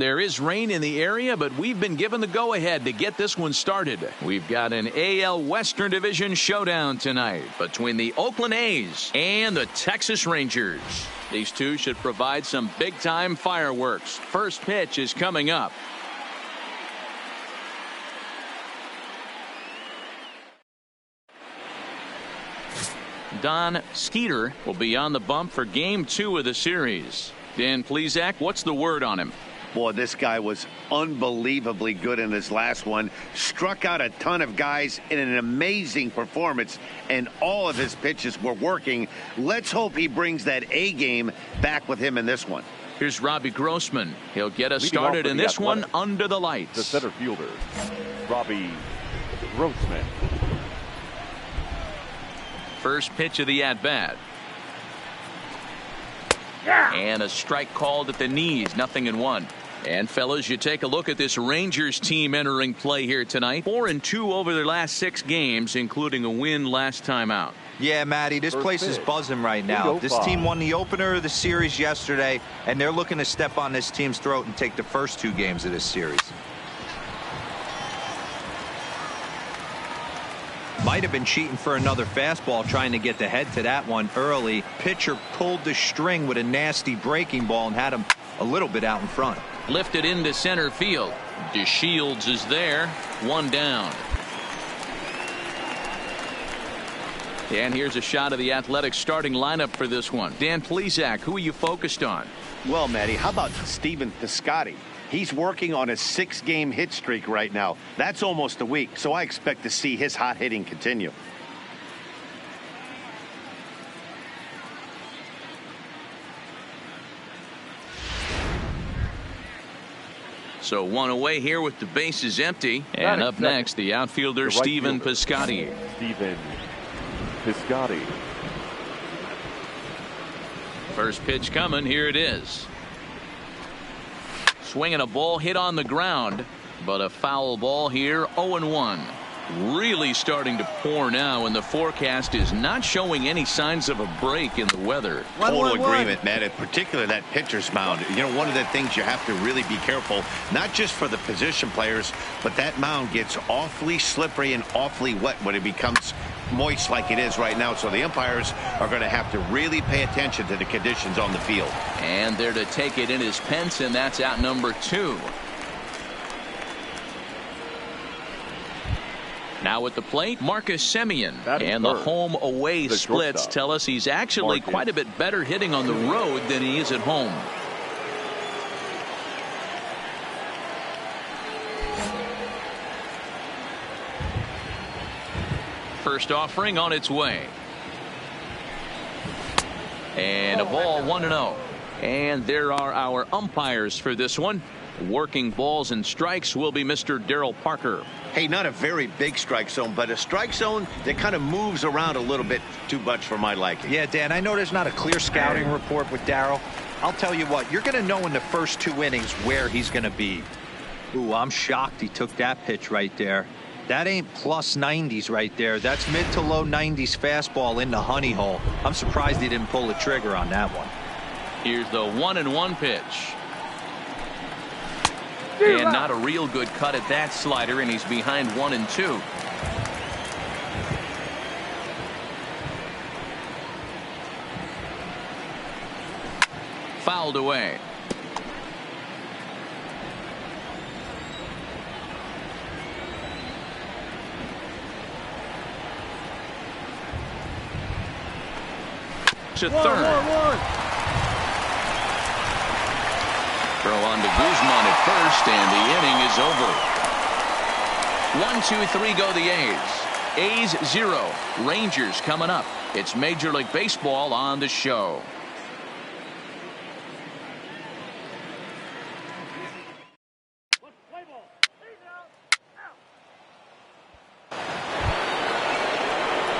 There is rain in the area, but we've been given the go-ahead to get this one started. We've got an AL Western Division showdown tonight between the Oakland A's and the Texas Rangers. These two should provide some big-time fireworks. First pitch is coming up. Don Skeeter will be on the bump for Game 2 of the series. Dan Plesac, what's the word on him? Boy, this guy was unbelievably good in his last one. Struck out a ton of guys in an amazing performance, and all of his pitches were working. Let's hope he brings that A game back with him in this one. Here's Robbie Grossman. He'll get us started in this one under the lights. The center fielder, Robbie Grossman. First pitch of the at-bat. And a strike called at the knees, 0-1. And fellas, you take a look at this Rangers team entering play here tonight. 4-2 over their last 6 games, including a win last time out. Yeah, Matty, this place is buzzing right now. This team won the opener of the series yesterday, and they're looking to step on this team's throat and take the first 2 games of this series. Might have been cheating for another fastball, trying to get the head to that one early. Pitcher pulled the string with a nasty breaking ball and had him a little bit out in front. Lifted into center field. DeShields is there. 1 down. And here's a shot of the Athletics starting lineup for this one. Dan Plesac, who are you focused on? Well, Matty, how about Stephen Piscotty? He's working on a 6-game hit streak right now. That's almost a week, so I expect to see his hot hitting continue. So 1 away here with the bases empty. And up next, the outfielder, right Stephen fielder, Piscotty. Stephen Piscotty. First pitch coming. Here it is. Swinging a ball hit on the ground, but a foul ball here. 0-1. Really starting to pour now, and the forecast is not showing any signs of a break in the weather. Total agreement, Matt. In particular, that pitcher's mound. You know, one of the things you have to really be careful, not just for the position players, but that mound gets awfully slippery and awfully wet when it becomes moist like it is right now. So the umpires are going to have to really pay attention to the conditions on the field. And there to take it in is Pence, and that's out number 2. Now at the plate, Marcus Semien. And the home away splits tell us he's actually quite a bit better hitting on the road than he is at home. First offering on its way. And a ball, 1-0. And there are our umpires for this one. Working balls and strikes will be Mr. Darryl Parker. Hey, not a very big strike zone, but a strike zone that kind of moves around a little bit too much for my liking. Yeah, Dan, I know there's not a clear scouting report with Darryl. I'll tell you what, you're going to know in the first 2 innings where he's going to be. Ooh, I'm shocked he took that pitch right there. That ain't plus 90s right there. That's mid to low 90s fastball in the honey hole. I'm surprised he didn't pull the trigger on that one. Here's the 1-1 pitch. And not a real good cut at that slider, and he's behind 1-2. Fouled away. To third. Throw on to Guzman at first, and the inning is over. 1, 2, 3 go the A's. A's 0. Rangers coming up. It's Major League Baseball on the show.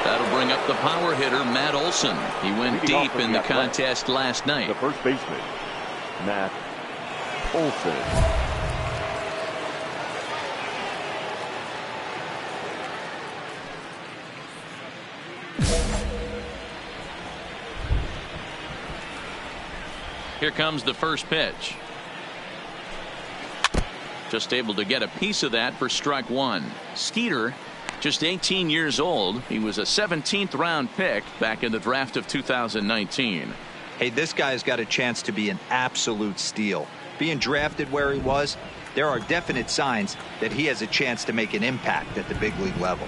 That'll bring up the power hitter, Matt Olson. He went deep in the contest last night. The first baseman, Matt Olson. Here comes the first pitch. Just able to get a piece of that for strike one. Skeeter, just 18 years old. He was a 17th round pick back in the draft of 2019. Hey, this guy's got a chance to be an absolute steal. Being drafted where he was, there are definite signs that he has a chance to make an impact at the big league level.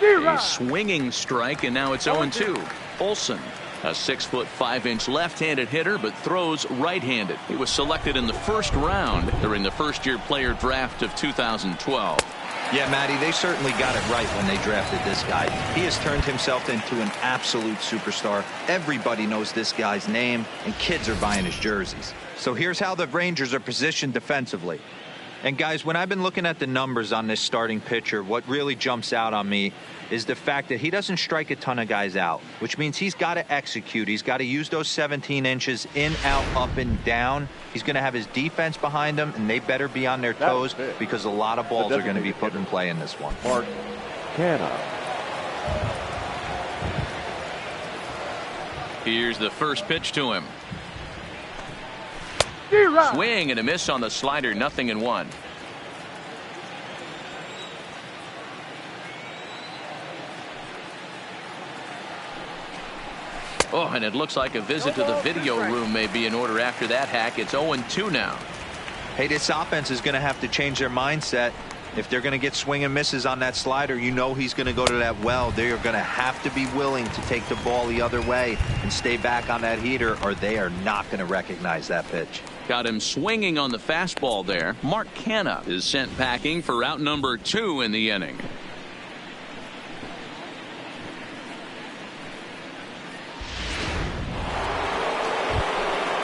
A swinging strike, and now it's 0-2. Olsen, a 6'5" left-handed hitter, but throws right-handed. He was selected in the first round during the first-year player draft of 2012. Yeah, Matty, they certainly got it right when they drafted this guy. He has turned himself into an absolute superstar. Everybody knows this guy's name, and kids are buying his jerseys. So here's how the Rangers are positioned defensively. And guys, when I've been looking at the numbers on this starting pitcher, what really jumps out on me is the fact that he doesn't strike a ton of guys out, which means he's got to execute. He's got to use those 17 inches in, out, up, and down. He's going to have his defense behind him, and they better be on their toes because a lot of balls are going to be put in play in this one. Mark Canha. Here's the first pitch to him. Swing and a miss on the slider, 0-1. Oh, and it looks like a visit to the video room may be in order after that hack. It's 0-2 now. Hey, this offense is going to have to change their mindset. If they're going to get swing and misses on that slider, you know he's going to go to that well. They are going to have to be willing to take the ball the other way and stay back on that heater, or they are not going to recognize that pitch. Got him swinging on the fastball there. Mark Canha is sent packing for out number 2 in the inning.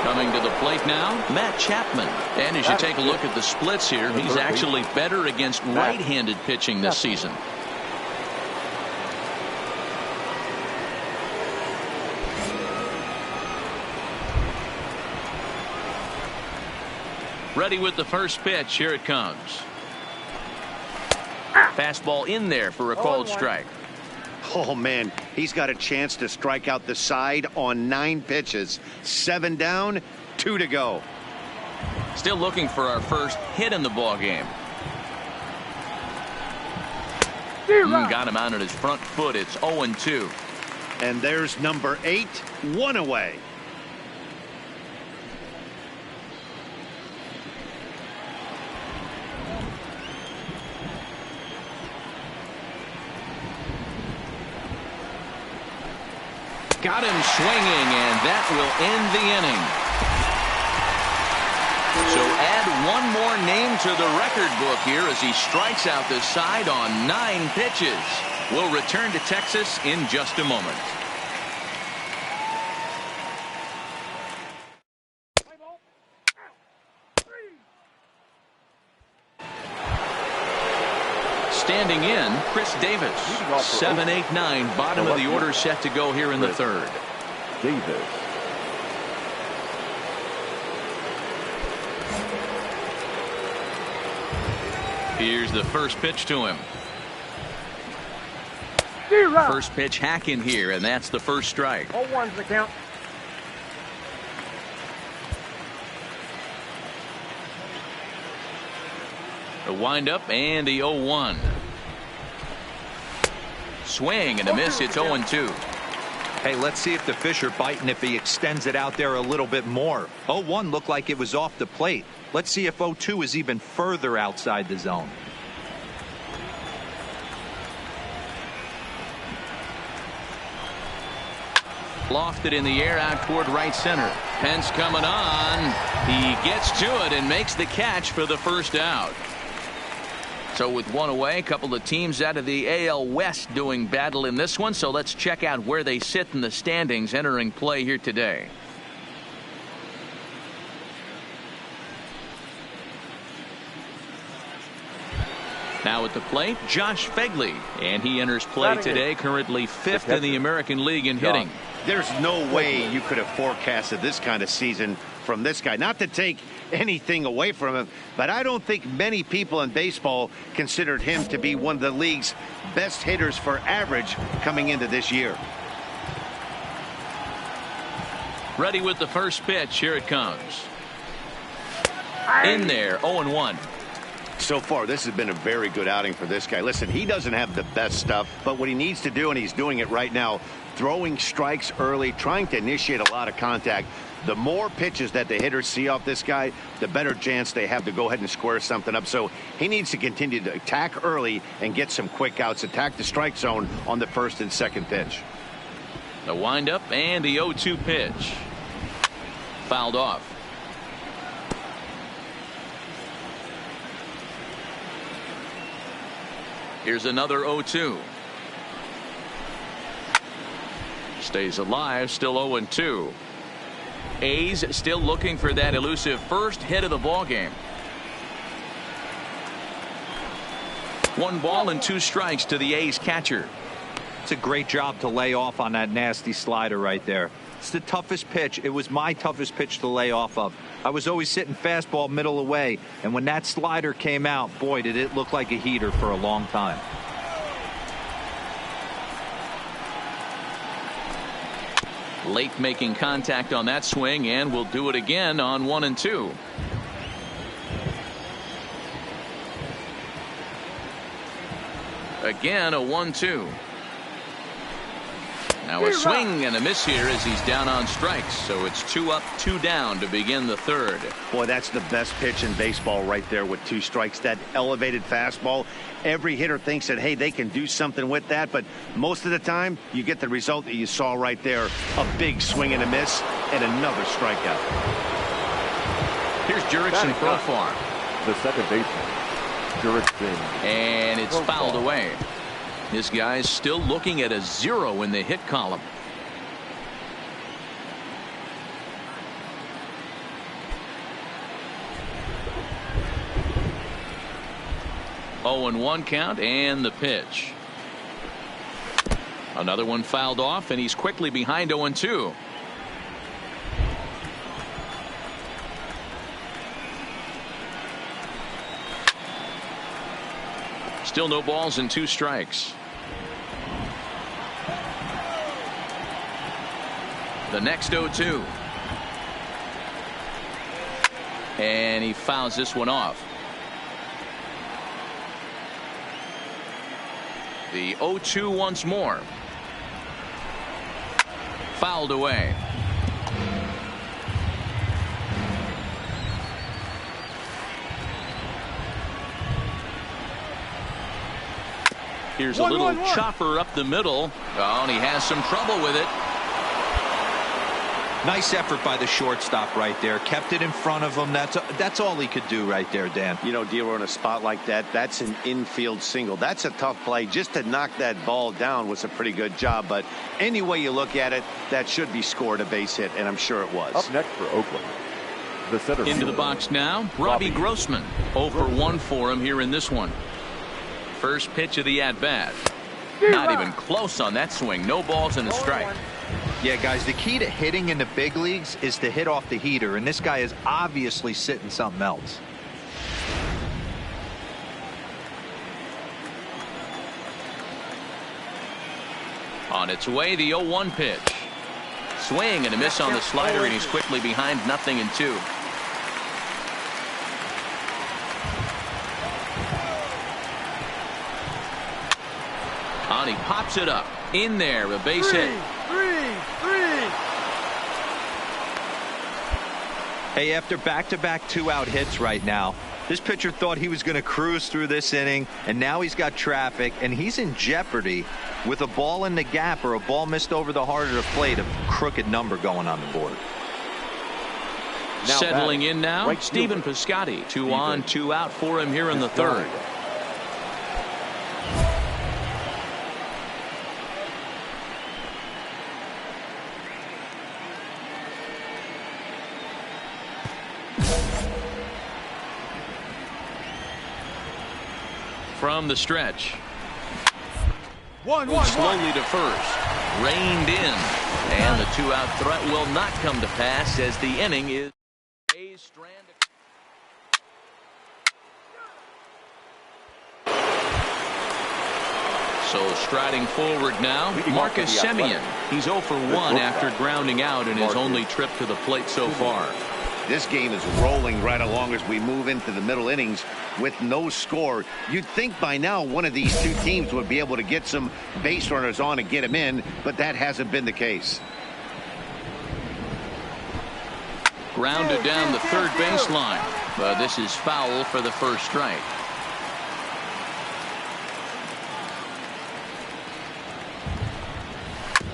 Coming to the plate now, Matt Chapman. And as you take a look at the splits here, he's actually better against right-handed pitching this season. Ready with the first pitch. Here it comes. Fastball in there for a called strike. Oh, man, he's got a chance to strike out the side on 9 pitches. 7 down, 2 to go. Still looking for our first hit in the ball game. Got him out on his front foot. It's 0-2. And there's number 8, 1 away. Got him swinging, and that will end the inning. So add one more name to the record book here as he strikes out the side on 9 pitches. We'll return to Texas in just a moment. Standing in, Chris Davis. 7, 8, 9, bottom of the order set to go here in the third. Davis. Here's the first pitch to him. First pitch hack in here, and that's the first strike. 0-1's the count. A windup and the 0-1. Swing and a miss. It's 0-2. Hey, let's see if the fish are biting if he extends it out there a little bit more. 0-1 looked like it was off the plate. Let's see if 0-2 is even further outside the zone. Lofted in the air out toward right center. Pence coming on. He gets to it and makes the catch for the first out. So with one away, a couple of teams out of the AL West doing battle in this one. So let's check out where they sit in the standings entering play here today. Now at the plate, Josh Phegley, and he enters play today, currently 5th in the American League in hitting. There's no way you could have forecasted this kind of season from this guy. Not to take anything away from him, but I don't think many people in baseball considered him to be one of the league's best hitters for average coming into this year. Ready with the first pitch. Here it comes. In there, 0-1. So far, this has been a very good outing for this guy. Listen, he doesn't have the best stuff, but what he needs to do, and he's doing it right now, throwing strikes early, trying to initiate a lot of contact. The more pitches that the hitters see off this guy, the better chance they have to go ahead and square something up. So he needs to continue to attack early and get some quick outs, attack the strike zone on the first and second pitch. The windup and the 0-2 pitch. Fouled off. Here's another 0-2. Stays alive, still 0-2. A's still looking for that elusive first hit of the ball game. 1 ball and 2 strikes to the A's catcher. It's a great job to lay off on that nasty slider right there. It's the toughest pitch. It was my toughest pitch to lay off of. I was always sitting fastball middle away, and when that slider came out, boy, did it look like a heater for a long time. Late making contact on that swing, and will do it again on 1-2. Again, a 1-2. Now a swing and a miss here as he's down on strikes. So it's 2 up, 2 down to begin the third. Boy, that's the best pitch in baseball right there with 2 strikes. That elevated fastball. Every hitter thinks that, hey, they can do something with that. But most of the time, you get the result that you saw right there. A big swing and a miss and another strikeout. Here's Jurickson Profar. The second baseman, Jurickson. And it's fouled away. This guy's still looking at a 0 in the hit column. Oh, and 1 count and the pitch. Another one fouled off, and he's quickly behind 0-2. Still no balls and 2 strikes. The next 0-2. And he fouls this one off. The 0-2 once more. Fouled away. Here's a little chopper up the middle. Oh, and he has some trouble with it. Nice effort by the shortstop right there. Kept it in front of him. That's all he could do right there, Dan. You know, Dealer, in a spot like that, that's an infield single. That's a tough play. Just to knock that ball down was a pretty good job. But any way you look at it, that should be scored a base hit, and I'm sure it was. Up next for Oakland, the center into the box now, Robbie Grossman. 0 for 1 for him here in this one. First pitch of the at-bat. Not even close on that swing. No balls and a strike. Yeah, guys, the key to hitting in the big leagues is to hit off the heater, and this guy is obviously sitting something else. On its way, the 0-1 pitch. Swing and a miss on the slider, and he's quickly behind 0-2. On, he pops it up. In there, a base hit. Hey, after back-to-back 2-out hits right now, this pitcher thought he was going to cruise through this inning, and now he's got traffic, and he's in jeopardy with a ball in the gap or a ball missed over the heart of the plate, a crooked number going on the board. Now settling in now, right, Stephen Piscotty. 2 on, 2 out for him here in the third. From the stretch. Slowly to first. Reined in. And the 2-out threat will not come to pass as the inning is a strand. So striding forward now, Marcus Semien. He's 0 for 1 after grounding out in his only trip to the plate so far. This game is rolling right along as we move into the middle innings with no score. You'd think by now one of these two teams would be able to get some base runners on and get them in, but that hasn't been the case. Grounded down the third baseline, but this is foul for the first strike.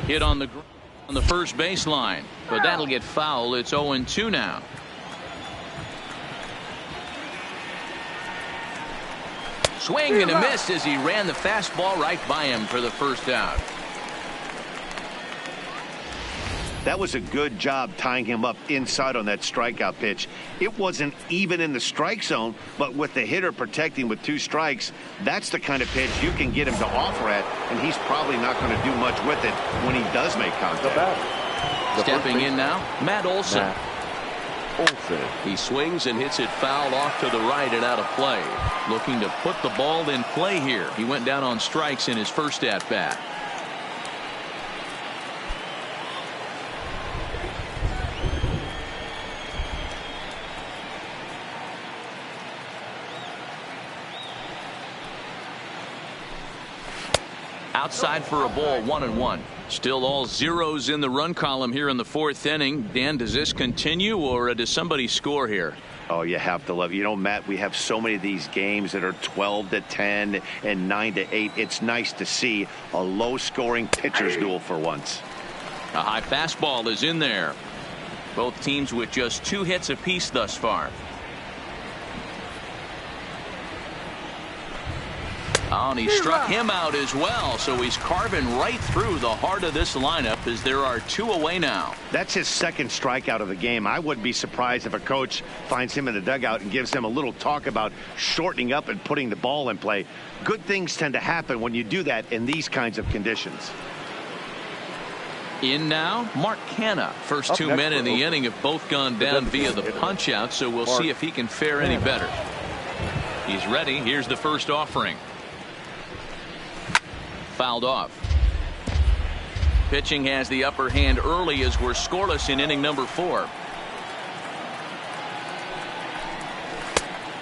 Hit on the first baseline, but that'll get foul. It's 0-2 now. Swing and a miss as he ran the fastball right by him for the first out. That was a good job tying him up inside on that strikeout pitch. It wasn't even in the strike zone, but with the hitter protecting with 2 strikes, that's the kind of pitch you can get him to offer at, and he's probably not going to do much with it when he does make contact. Stepping in now, Matt Olson. He swings and hits it foul off to the right and out of play. Looking to put the ball in play here. He went down on strikes in his first at bat. Outside for a ball, 1-1. Still all zeros in the run column here in the 4th inning. Dan, does this continue, or does somebody score here? Oh, you have to love it. You know, Matt, we have so many of these games that are 12-10 and 9-8. It's nice to see a low-scoring pitcher's duel for once. A high fastball is in there. Both teams with just 2 hits apiece thus far. Oh, and he struck him out as well, so he's carving right through the heart of this lineup as there are 2 away now. That's his second strikeout of the game. I wouldn't be surprised if a coach finds him in the dugout and gives him a little talk about shortening up and putting the ball in play. Good things tend to happen when you do that in these kinds of conditions. In now, Mark Canha. First 2 men in the inning have both gone down via the punch-out, so we'll see if he can fare any better. He's ready. Here's the first offering. Fouled off. Pitching has the upper hand early as we're scoreless in inning number 4.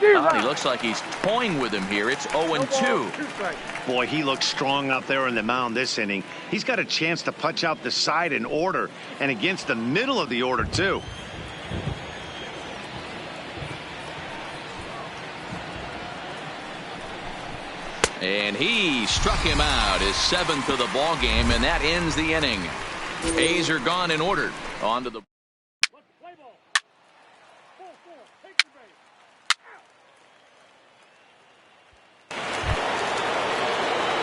He looks like he's toying with him here. It's 0-2. Boy, he looks strong out there on the mound this inning. He's got a chance to punch out the side in order, and against the middle of the order too. And he struck him out, his 7th of the ball game, and that ends the inning. A's are gone in order. On to the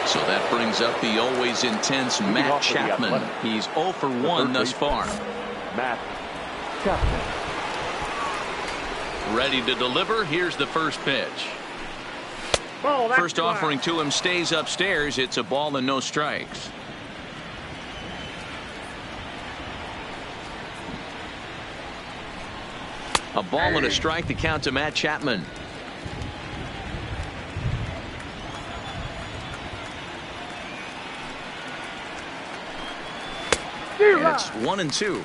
so that brings up the always intense Matt Chapman. He's 0 for 1 thus far. Matt Chapman. Ready to deliver. Here's the first pitch. First offering to him stays upstairs. It's a ball and no strikes. A ball and a strike to count to Matt Chapman. And it's 1-2.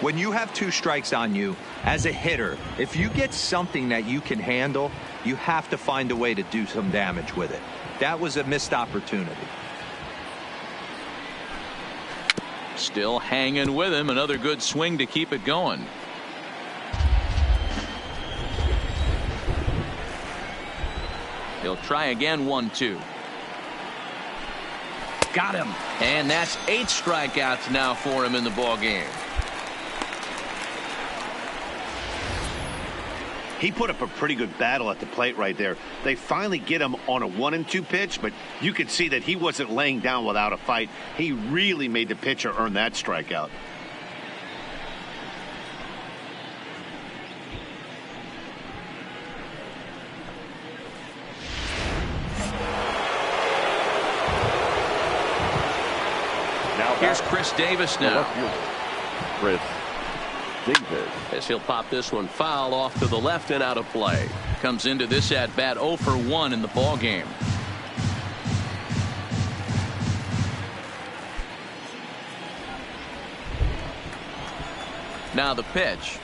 When you have 2 strikes on you, as a hitter, if you get something that you can handle, you have to find a way to do some damage with it. That was a missed opportunity. Still hanging with him. Another good swing to keep it going. He'll try again. 1-2. Got him. And that's 8 strikeouts now for him in the ball game. He put up a pretty good battle at the plate right there. They finally get him on a 1-2 pitch, but you could see that he wasn't laying down without a fight. He really made the pitcher earn that strikeout. Here's Chris Davis now. Chris Davis. As he'll pop this one foul off to the left and out of play. Comes into this at bat 0 for 1 in the ball game. Now the pitch.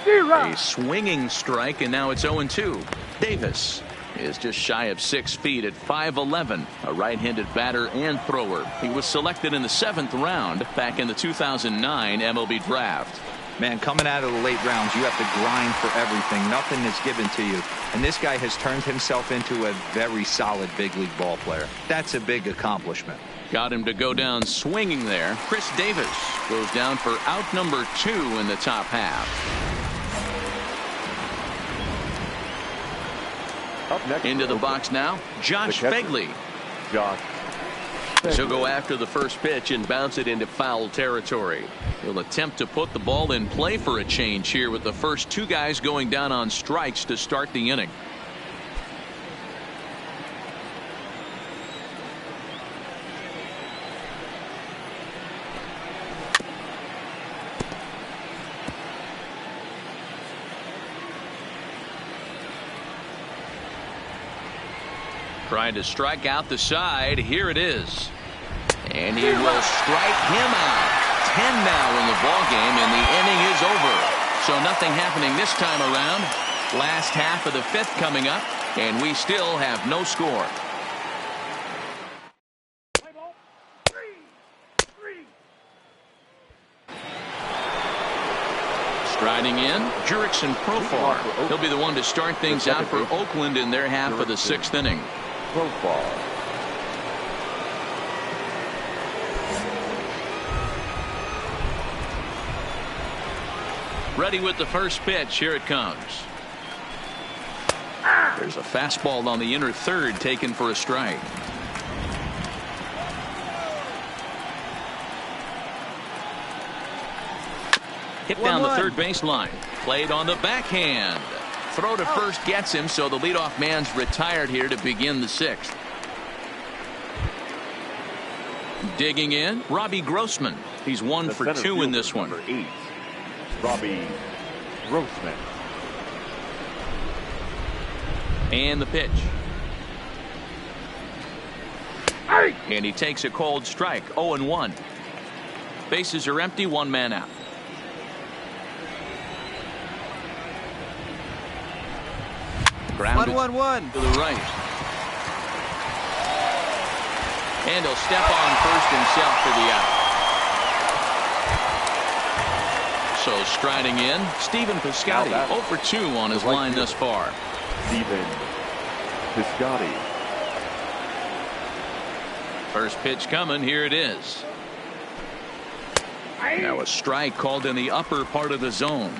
A swinging strike, and now it's 0-2. Davis is just shy of 6 feet at 5'11", a right-handed batter and thrower. He was selected in the 7th round back in the 2009 MLB draft. Man, coming out of the late rounds, you have to grind for everything. Nothing is given to you. And this guy has turned himself into a very solid big league ball player. That's a big accomplishment. Got him to go down swinging there. Chris Davis goes down for out number 2 in the top half. Up next into the box now, Josh Begley. He'll go after the first pitch and bounce it into foul territory. He'll attempt to put the ball in play for a change here with the first 2 guys going down on strikes to start the inning. Trying to strike out the side. Here it is. And he will strike him out. 10 now in the ball game, and the inning is over. So nothing happening this time around. Last half of the 5th coming up, and we still have no score. Striding in, Jurickson Profar. He'll be the one to start things out for Oakland in their half of the 6th inning. Ready with the first pitch. Here it comes. There's a fastball on the inner third taken for a strike. Hit down the third baseline. Played on the backhand. Throw to first gets him, so the leadoff man's retired here to begin the 6th. Digging in, Robbie Grossman. He's 1 for 2 in this one. 8, Robbie Grossman. And the pitch. And he takes a cold strike. 0-1. Bases are empty. 1 man out. Grounded 1-1-1 to the right. And he'll step on first himself for the out. So striding in, Stephen Piscotty 0 for 2 on his line thus far. Stephen Piscotty. First pitch coming. Here it is. Now a strike called in the upper part of the zone.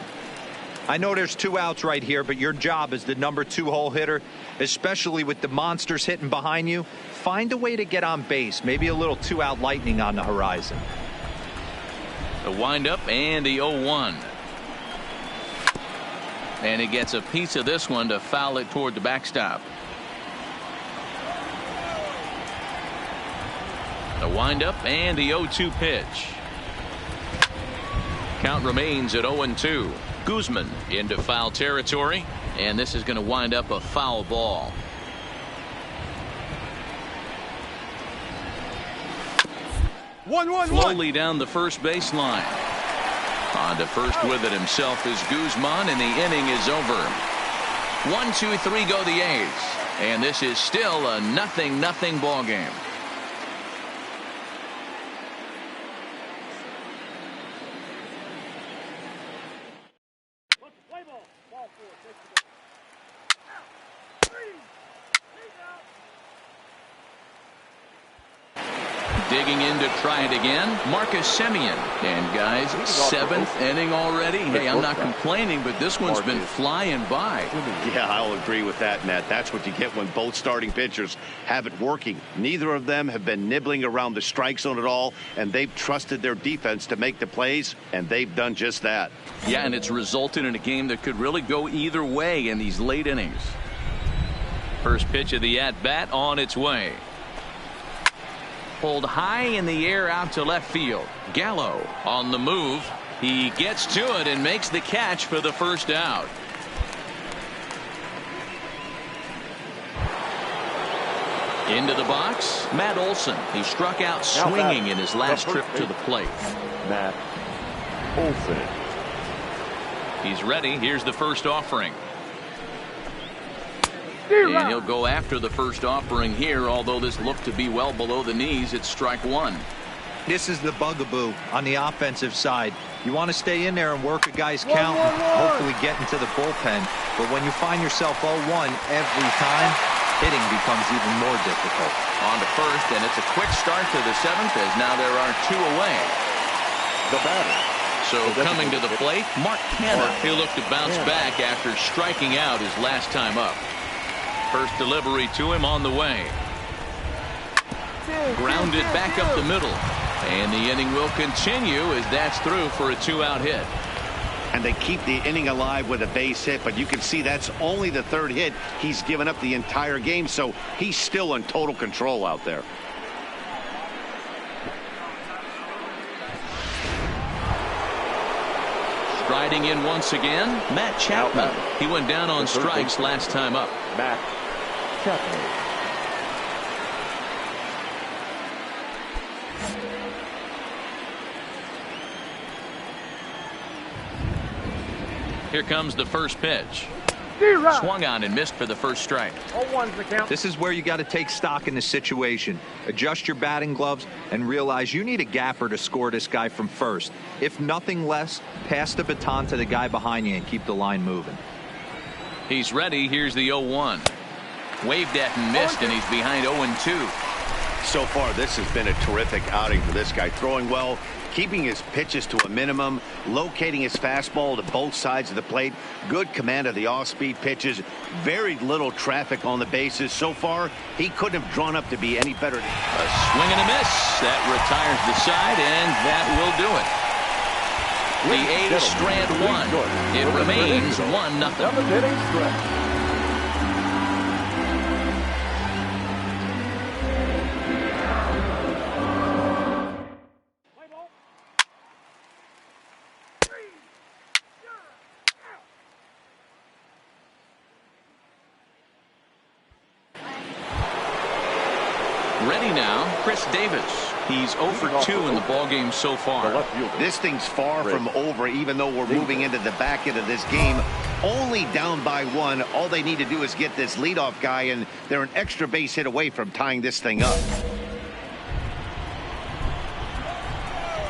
I know there's 2 outs right here, but your job as the number 2 hole hitter, especially with the monsters hitting behind you, find a way to get on base. Maybe a little 2-out lightning on the horizon. The windup and the 0-1. And he gets a piece of this one to foul it toward the backstop. The windup and the 0-2 pitch. Count remains at 0-2. Guzman into foul territory, and this is going to wind up a foul ball. Slowly down the first baseline. On to first with it himself is Guzman, and the inning is over. 1, 2, 3 go the A's, and this is still a 0-0 ball game. Digging in to try it again, Marcus Semien. And guys, 7th inning already. Hey, I'm not complaining, but this one's been flying by. Yeah, I'll agree with that, Matt. That's what you get when both starting pitchers have it working. Neither of them have been nibbling around the strike zone at all, and they've trusted their defense to make the plays, and they've done just that. Yeah, and it's resulted in a game that could really go either way in these late innings. First pitch of the at-bat on its way. Pulled high in the air out to left field. Gallo on the move. He gets to it and makes the catch for the first out. Into the box, Matt Olson. He struck out swinging in his last trip to the plate. Matt Olson. He's ready. Here's the first offering. And he'll go after the first offering here, although this looked to be well below the knees. It's strike one. This is the bugaboo on the offensive side. You want to stay in there and work a guy's count, and hopefully get into the bullpen. But when you find yourself 0-1 every time, hitting becomes even more difficult. On to first, and it's a quick start to the seventh, as now there are two away. The batter. So coming to the plate, Mark Canha. He'll look to bounce back after striking out his last time up. First delivery to him on the way. Grounded back up the middle. And the inning will continue as that's through for a 2-out hit. And they keep the inning alive with a base hit, but you can see that's only the third hit he's given up the entire game, so he's still in total control out there. Striding in once again, Matt Chapman. He went down on strikes last time up. Matt Chapman. Here comes the first pitch. Swung on and missed for the first strike. This is where you got to take stock in the situation. Adjust your batting gloves and realize you need a gapper to score this guy from first. If nothing less, pass the baton to the guy behind you and keep the line moving. He's ready. Here's the 0-1. Waved at and missed, and he's behind 0-2. So far, this has been a terrific outing for this guy. Throwing well, keeping his pitches to a minimum, locating his fastball to both sides of the plate, good command of the off-speed pitches, very little traffic on the bases. So far, he couldn't have drawn up to be any better. A swing and a miss. That retires the side, and that will do it. The A's strand one. It remains 1-0. Ready now, Chris Davis. He's 0 for 2 in the ballgame so far. This thing's far from over, even though we're moving into the back end of this game. Only down by 1. All they need to do is get this leadoff guy, and they're an extra base hit away from tying this thing up.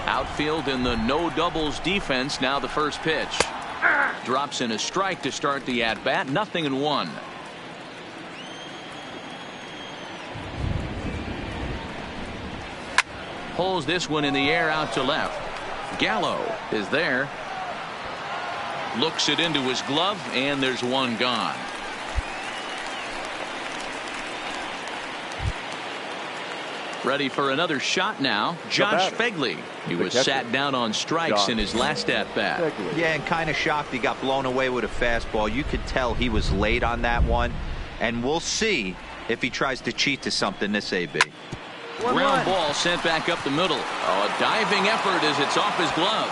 Outfield in the no doubles defense. Now the first pitch. Drops in a strike to start the at-bat. 0-1. Pulls this one in the air out to left. Gallo is there. Looks it into his glove, and there's one gone. Ready for another shot now. Josh Phegley. He was sat down on strikes in his last at-bat. Yeah, and kind of shocked he got blown away with a fastball. You could tell he was late on that one, and we'll see if he tries to cheat to something this AB. Ground ball sent back up the middle. A diving effort as it's off his glove.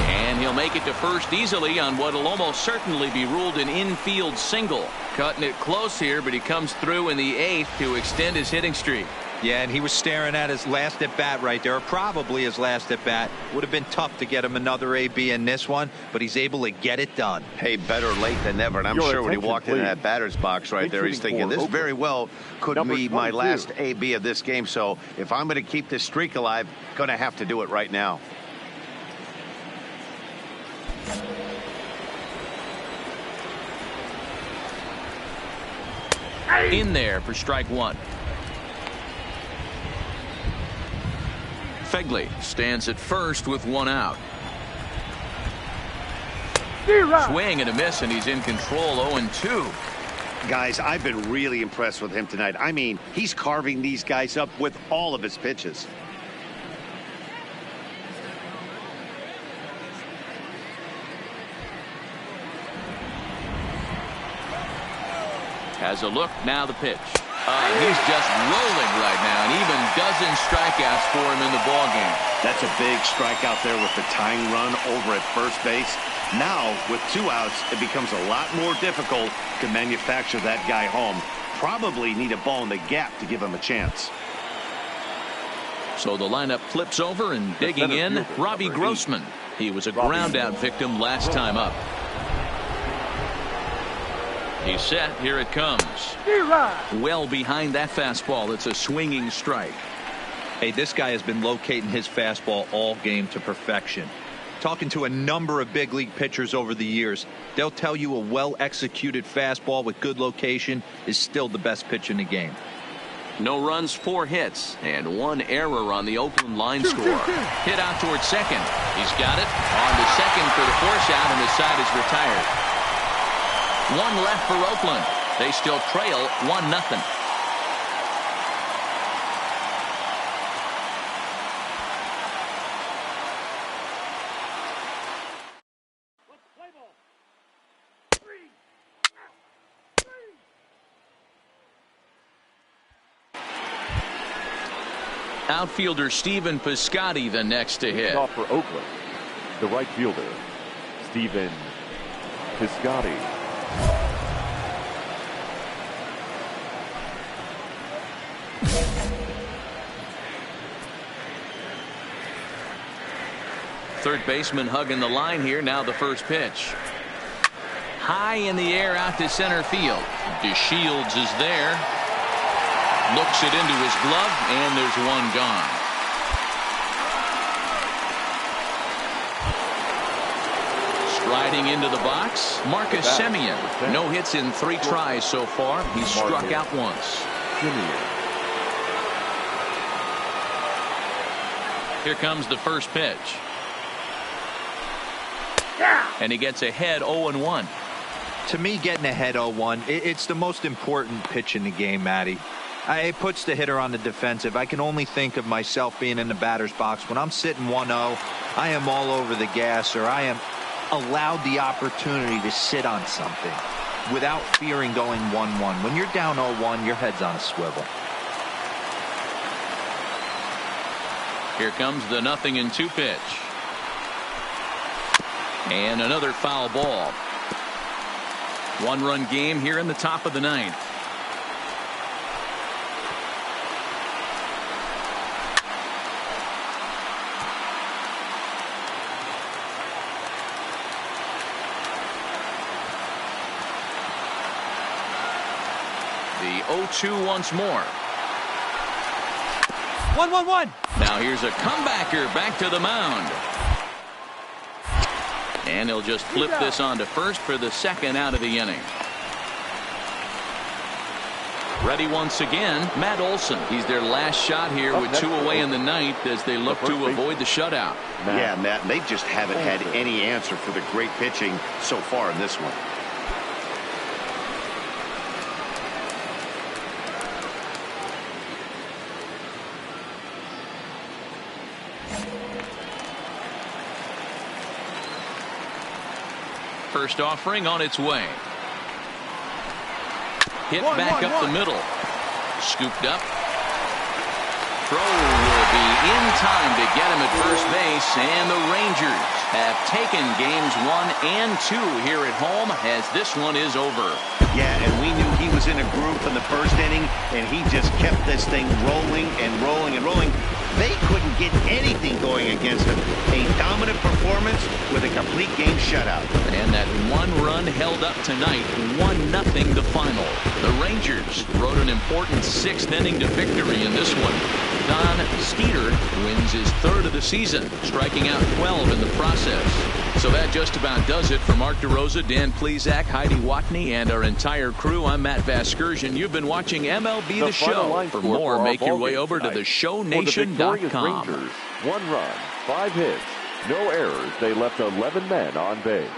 And he'll make it to first easily on what will almost certainly be ruled an infield single. Cutting it close here, but he comes through in the 8th to extend his hitting streak. Yeah, and he was staring at his last at-bat right there, probably his last at-bat. Would have been tough to get him another AB in this one, but he's able to get it done. Hey, better late than never, and I'm sure when he walked into that batter's box right there, he's thinking, this very well could be my last AB of this game, so if I'm going to keep this streak alive, going to have to do it right now. In there for strike one. Phegley stands at first with one out. Swing and a miss, and he's in control. 0-2. Guys, I've been really impressed with him tonight. I mean, he's carving these guys up with all of his pitches. Has a look, now the pitch. He's just rolling right now, and even dozen strikeouts for him in the ballgame. That's a big strikeout there with the tying run over at first base. Now, with 2 outs, it becomes a lot more difficult to manufacture that guy home. Probably need a ball in the gap to give him a chance. So the lineup flips over, and digging in, Robbie Grossman. He was a ground-out victim last time up. He's set. Here it comes. Well behind that fastball. It's a swinging strike. Hey, this guy has been locating his fastball all game to perfection. Talking to a number of big league pitchers over the years, they'll tell you a well-executed fastball with good location is still the best pitch in the game. No runs, 4 hits, and 1 error on the Oakland line score. Hit out towards second. He's got it. On to second for the force out, and the side is retired. 1 left for Oakland. They still trail 1-0. Outfielder Stephen Piscotty the next to hit. Off for Oakland, the right fielder, Stephen Piscotty. Third baseman hugging the line here. Now the first pitch. High in the air out to center field. DeShields is there. Looks it into his glove, and there's 1 gone. Striding into the box, Marcus Semien. No hits in 3 tries so far. He's struck out once. Here comes the first pitch. And he gets ahead 0-1. To me, getting ahead 0-1, it's the most important pitch in the game, Matty. It puts the hitter on the defensive. I can only think of myself being in the batter's box. When I'm sitting 1-0, I am all over the gas, or I am allowed the opportunity to sit on something without fearing going 1-1. When you're down 0-1, your head's on a swivel. Here comes the 0-2 pitch. And another foul ball. 1-run game here in the top of the 9th. The 0-2 once more. 1-1-1. Now here's a comebacker back to the mound. And he'll just flip this on to first for the 2nd out of the inning. Ready once again, Matt Olson. He's their last shot here with 2 away in the 9th as they look to avoid the shutout. Yeah, Matt, they just haven't had any answer for the great pitching so far in this one. First offering on its way. Hit back up the middle. Scooped up. Throw will be in time to get him at first base, and the Rangers have taken games 1 and 2 here at home as this one is over. Yeah, and we knew he was in a groove in the first inning, and he just kept this thing rolling and rolling and rolling. They couldn't get anything going against him. A dominant performance with a complete game shutout. And that 1 run held up tonight, 1-0 the final. The Rangers rode an important 6th inning to victory in this one. Don Skeeter wins his 3rd of the season, striking out 12 in the process. So that just about does it for Mark DeRosa, Dan Plesac, Heidi Watney, and our entire crew. I'm Matt Vasgersian. You've been watching MLB The Show. For more, make your way over to theshownation.com. Rangers, 1 run, 5 hits, no errors. They left 11 men on base.